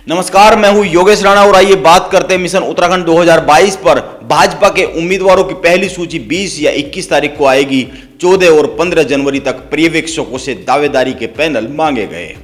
नमस्कार, मैं हूं योगेश राणा और आइए बात करते हैं मिशन उत्तराखंड 2022 पर। भाजपा के उम्मीदवारों की पहली सूची 20 या 21 तारीख को आएगी। 14 और 15 जनवरी तक पर्यवेक्षकों से दावेदारी के पैनल मांगे गए।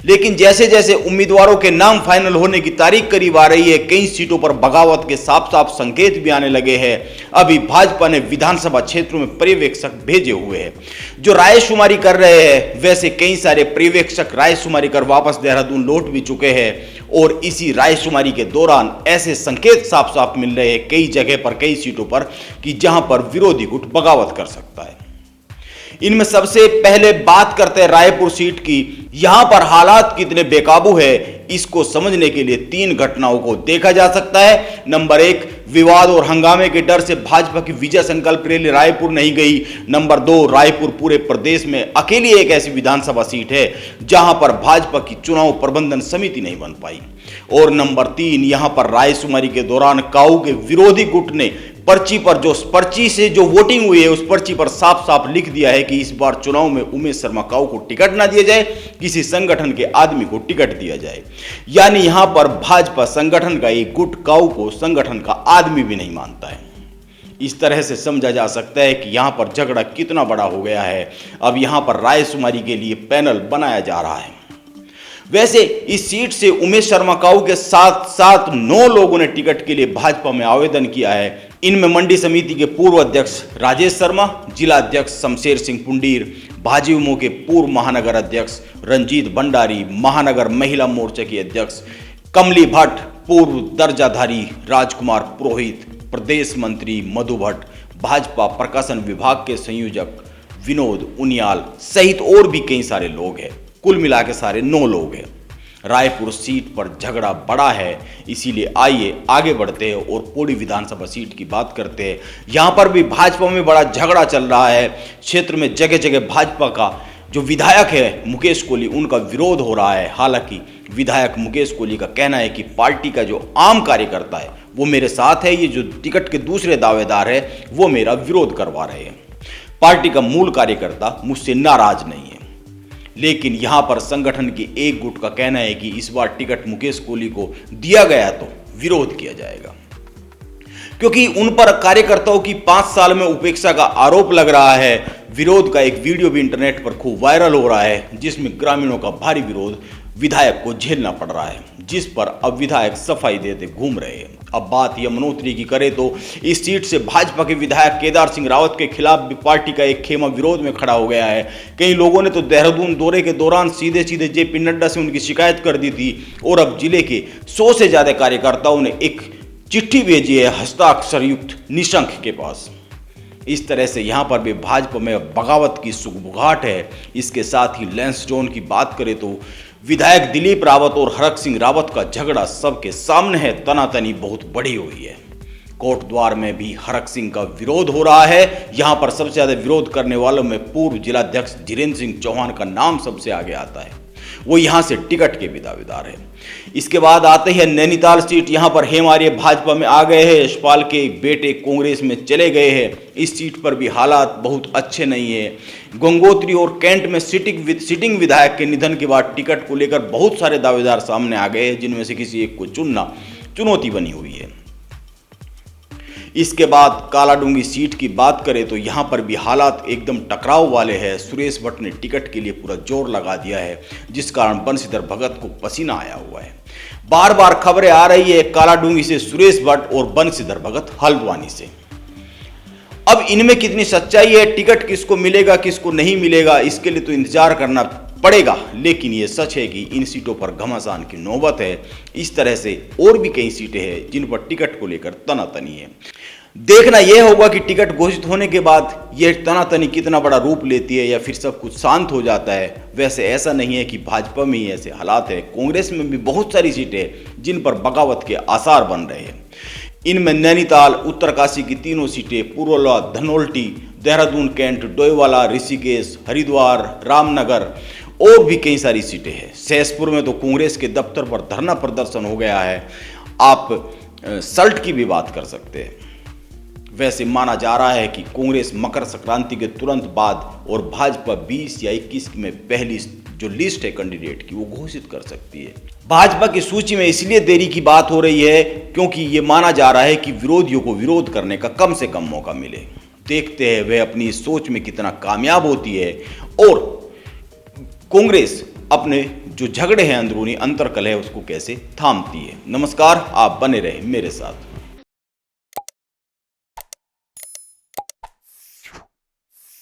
लेकिन जैसे जैसे उम्मीदवारों के नाम फाइनल होने की तारीख करीब आ रही है, कई सीटों पर बगावत के साफ साफ संकेत भी आने लगे हैं। अभी भाजपा ने विधानसभा क्षेत्रों में पर्यवेक्षक भेजे हुए हैं जो रायशुमारी कर रहे हैं। वैसे कई सारे पर्यवेक्षक रायशुमारी कर वापस देहरादून लौट भी चुके हैं और इसी रायशुमारी के दौरान ऐसे संकेत साफ साफ मिल रहे हैं कई जगह पर, कई सीटों पर, कि जहां पर विरोधी गुट बगावत कर सकता है। इनमें सबसे पहले बात करते हैं रायपुर सीट की। यहां पर हालात कितने बेकाबू है, इसको समझने के लिए 3 घटनाओं को देखा जा सकता है। नंबर 1, विवाद और हंगामे के डर से भाजपा की विजय संकल्प रैली रायपुर नहीं गई। नंबर 2, रायपुर पूरे प्रदेश में अकेली एक ऐसी विधानसभा सीट है जहां पर भाजपा की चुनाव प्रबंधन समिति नहीं बन पाई। और नंबर 3, यहां पर रायशुमारी के दौरान काऊ के विरोधी गुट ने पर्ची से जो वोटिंग हुई है उस पर्ची पर साफ साफ लिख दिया है कि इस बार चुनाव में उमेश शर्मा काऊ को टिकट ना दिया जाए, किसी संगठन के आदमी को टिकट दिया जाए। यानी यहां पर भाजपा संगठन का एक गुट काऊ को संगठन का आदमी भी नहीं मानता है। इस तरह से समझा जा सकता है कि यहां पर झगड़ा कितना बड़ा हो गया है। अब यहां पर रायशुमारी के लिए पैनल बनाया जा रहा है। वैसे इस सीट से उमेश शर्मा काऊ के साथ साथ 9 लोगों ने टिकट के लिए भाजपा में आवेदन किया है। इनमें मंडी समिति के पूर्व अध्यक्ष राजेश शर्मा, जिला अध्यक्ष शमशेर सिंह पुंडीर, भाजयुमो के पूर्व महानगर अध्यक्ष रंजीत भंडारी, महानगर महिला मोर्चा की अध्यक्ष कमली भट्ट, पूर्व दर्जाधारी राजकुमार पुरोहित, प्रदेश मंत्री मधु भट्ट, भाजपा प्रकाशन विभाग के संयोजक विनोद उनियाल सहित और भी कई सारे लोग हैं। कुल मिला के सारे 9 लोग हैं। रायपुर सीट पर झगड़ा बड़ा है, इसीलिए आइए आगे बढ़ते हैं और पौड़ी विधानसभा सीट की बात करते हैं। यहां पर भी भाजपा में बड़ा झगड़ा चल रहा है। क्षेत्र में जगह जगह भाजपा का जो विधायक है मुकेश कोहली, उनका विरोध हो रहा है। हालांकि विधायक मुकेश कोहली का कहना है कि पार्टी का जो आम कार्यकर्ता है वो मेरे साथ है, ये जो टिकट के दूसरे दावेदार है वो मेरा विरोध करवा रहे हैं। पार्टी का मूल कार्यकर्ता मुझसे नाराज नहीं है। लेकिन यहां पर संगठन की एक गुट का कहना है कि इस बार टिकट मुकेश कोहली को दिया गया तो विरोध किया जाएगा, क्योंकि उन पर कार्यकर्ताओं की 5 साल में उपेक्षा का आरोप लग रहा है। विरोध का एक वीडियो भी इंटरनेट पर खूब वायरल हो रहा है जिसमें ग्रामीणों का भारी विरोध विधायक को झेलना पड़ रहा है, जिस पर अब विधायक सफाई देते घूम रहे हैं। अब बात यमुनोत्री की करें तो इस सीट से भाजपा के विधायक केदार सिंह रावत के खिलाफ भी पार्टी का एक खेमा विरोध में खड़ा हो गया है। कई लोगों ने तो देहरादून दौरे के दौरान सीधे सीधे जेपी नड्डा से उनकी शिकायत कर दी थी और अब जिले के 100 से ज्यादा कार्यकर्ताओं ने एक चिट्ठी भेजी है हस्ताक्षर युक्त निशंक के पास। इस तरह से यहां पर भी भाजपा में बगावत की सुगबुगाहट है। इसके साथ ही लैंस जोन की बात करें तो विधायक दिलीप रावत और हरक सिंह रावत का झगड़ा सबके सामने है। तनातनी बहुत बड़ी हुई है। कोट द्वार में भी हरक सिंह का विरोध हो रहा है। यहां पर सबसे ज्यादा विरोध करने वालों में पूर्व जिलाध्यक्ष धीरेन्द्र सिंह चौहान का नाम सबसे आगे आता है। वो यहां से टिकट के भी दावेदार है। इसके बाद आते हैं नैनीताल सीट। यहां पर हेम आर्य भाजपा में आ गए हैं, यशपाल के बेटे कांग्रेस में चले गए हैं। इस सीट पर भी हालात बहुत अच्छे नहीं है। गंगोत्री और कैंट में सिटिंग विधायक के निधन के बाद टिकट को लेकर बहुत सारे दावेदार सामने आ गए हैं, जिनमें से किसी एक को चुनना चुनौती बनी हुई है। इसके बाद कालाडूंगी सीट की बात करें तो यहां पर भी हालात एकदम टकराव वाले हैं। सुरेश भट्ट ने टिकट के लिए पूरा जोर लगा दिया है, जिस कारण बंशीधर भगत को पसीना आया हुआ है। बार बार खबरें आ रही है कालाडूंगी से सुरेश भट्ट और बंशीधर भगत हल्द्वानी से। अब इनमें कितनी सच्चाई है, टिकट किसको मिलेगा किसको नहीं मिलेगा, इसके लिए तो इंतजार करना पड़ेगा। लेकिन यह सच है कि इन सीटों पर घमासान की नौबत है। इस तरह से और भी कई सीटें हैं जिन पर टिकट को लेकर तनातनी है। देखना यह होगा कि टिकट घोषित होने के बाद यह तनातनी कितना बड़ा रूप लेती है या फिर सब कुछ शांत हो जाता है। वैसे ऐसा नहीं है कि भाजपा में ही ऐसे हालात है, कांग्रेस में भी बहुत सारी सीटें हैं जिन पर बगावत के आसार बन रहे हैं। इनमें नैनीताल, उत्तरकाशी की 3 सीटें, पुरोला, धनोल्टी, देहरादून कैंट, डोईवाला, ऋषिकेश, हरिद्वार, रामनगर और भी कई सारी सीटें हैं। सहसपुर में तो कांग्रेस के दफ्तर पर धरना प्रदर्शन हो गया है। आप सल्ट की भी बात कर सकते हैं। वैसे माना जा रहा है कि कांग्रेस मकर संक्रांति के तुरंत बाद और भाजपा 20 या 21 में पहली जो लिस्ट है कैंडिडेट की वो घोषित कर सकती है। भाजपा की सूची में इसलिए देरी की बात हो रही है क्योंकि ये माना जा रहा है कि विरोधियों को विरोध करने का कम से कम मौका मिले। देखते हैं वह अपनी इस सोच में कितना कामयाब होती है और कांग्रेस अपने जो झगड़े हैं अंदरूनी अंतर्कलह उसको कैसे थामती है। नमस्कार, आप बने रहे मेरे साथ।